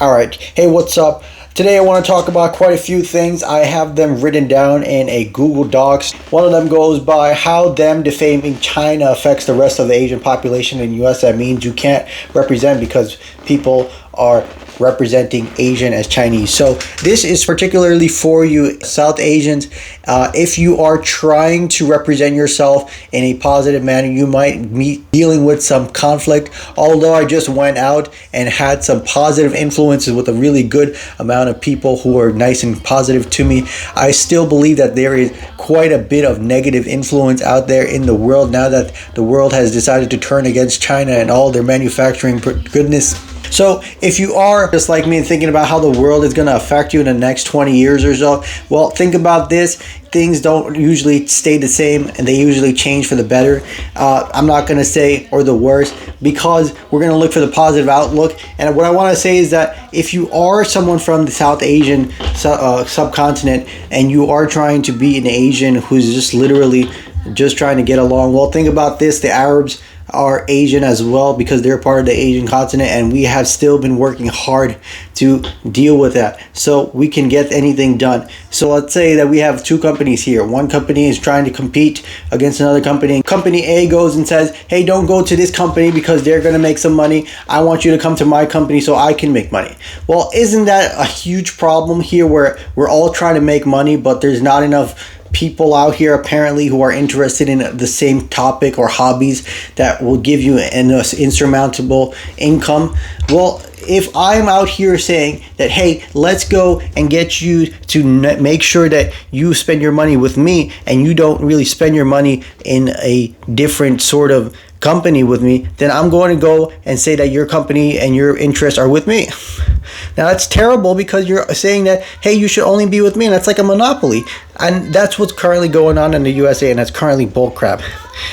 All right. Hey, what's up? Today I want to talk about quite a few things. I have them written down in a Google Docs. One of them goes by how them defaming China affects the rest of the Asian population in the US. That means you can't represent because people are representing Asian as Chinese. So this is particularly for you South Asians. If you are trying to represent yourself in a positive manner, you might be dealing with some conflict. Although I just went out and had some positive influences with a really good amount of people who are nice and positive to me, I still believe that there is quite a bit of negative influence out there in the world now that the world has decided to turn against China and all their manufacturing goodness. So if you are just like me and thinking about how the world is going to affect you in the next 20 years or so, well, think about this. Things don't usually stay the same and they usually change for the better. I'm not going to say or the worst because we're going to look for the positive outlook. And what I want to say is that if you are someone from the South Asian subcontinent and you are trying to be an Asian who's just literally just trying to get along, well, think about this. The Arabs are Asian as well because they're part of the Asian continent, and we have still been working hard to deal with that so we can get anything done. So let's say that we have two companies here. One company is trying to compete against another company. Company A goes and says, hey, don't go to this company because they're going to make some money. I want you to come to my company so I can make money. Well, isn't that a huge problem here where we're all trying to make money, but there's not enough people out here apparently who are interested in the same topic or hobbies that will give you an insurmountable income? Well, if I'm out here saying that, hey, let's go and get you to make sure that you spend your money with me and you don't really spend your money in a different sort of company with me, then I'm going to go and say that your company and your interests are with me. Now that's terrible because you're saying that, hey, you should only be with me, and that's like a monopoly. And that's what's currently going on in the USA, and that's currently bullcrap.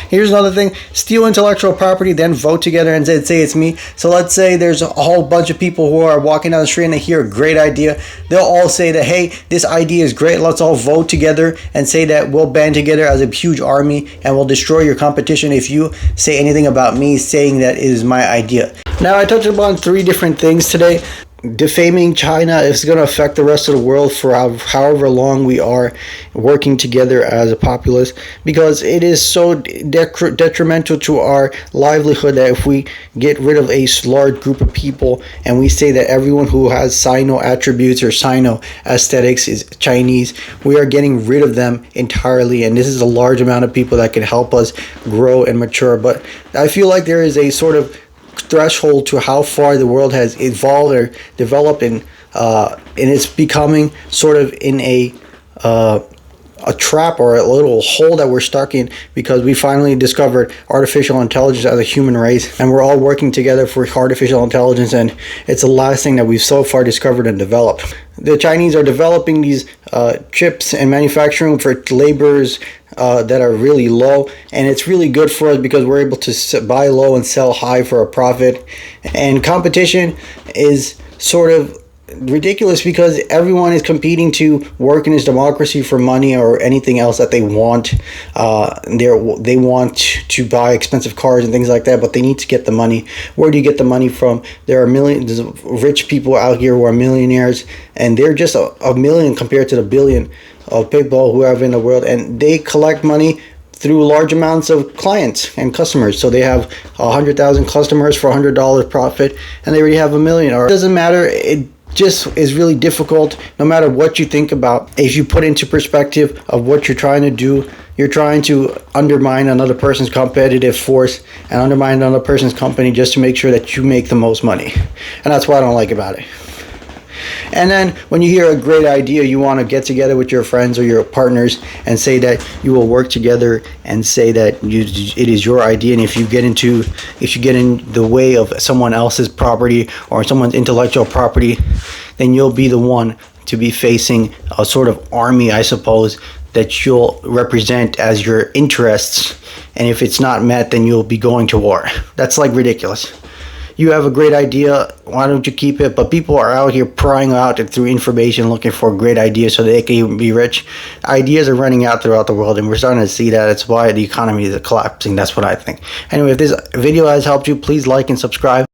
Here's another thing: steal intellectual property, then vote together and say it's me. So let's say there's a whole bunch of people who are walking down the street and they hear a great idea. They'll all say that, hey, this idea is great. Let's all vote together and say that we'll band together as a huge army and we'll destroy your competition if you say anything about me saying that it is my idea. Now, I touched upon three different things today. Defaming China is going to affect the rest of the world for however long we are working together as a populace, because it is so detrimental to our livelihood that if we get rid of a large group of people and we say that everyone who has Sino attributes or Sino aesthetics is Chinese, we are getting rid of them entirely, and this is a large amount of people that can help us grow and mature. But I feel like there is a sort of threshold to how far the world has evolved or developed, and it's becoming sort of in a trap or a little hole that we're stuck in because we finally discovered artificial intelligence as a human race, and we're all working together for artificial intelligence, and it's the last thing that we've so far discovered and developed. The Chinese are developing these chips and manufacturing for laborers that are really low, and it's really good for us because we're able to buy low and sell high for a profit. And competition is sort of ridiculous because everyone is competing to work in this democracy for money or anything else that they want. They want to buy expensive cars and things like that, but they need to get the money. Where do you get the money from? There are millions of rich people out here who are millionaires, and they're just a million compared to the billion of people who have in the world, and they collect money through large amounts of clients and customers. So they have 100,000 customers for $100 profit, and they already have $1 million. Or it doesn't matter. It just is really difficult no matter what you think about. If you put into perspective of what you're trying to do, you're trying to undermine another person's competitive force and undermine another person's company just to make sure that you make the most money. And that's what I don't like about it. And then when you hear a great idea, you want to get together with your friends or your partners and say that you will work together and say that it is your idea. And if you get in the way of someone else's property or someone's intellectual property, then you'll be the one to be facing a sort of army, I suppose, that you'll represent as your interests. And if it's not met, then you'll be going to war. That's like ridiculous. You have a great idea, why don't you keep it? But people are out here prying out through information looking for great ideas so they can be rich. Ideas are running out throughout the world, and we're starting to see that. That's why the economy is collapsing. That's what I think. Anyway, if this video has helped you, please like and subscribe.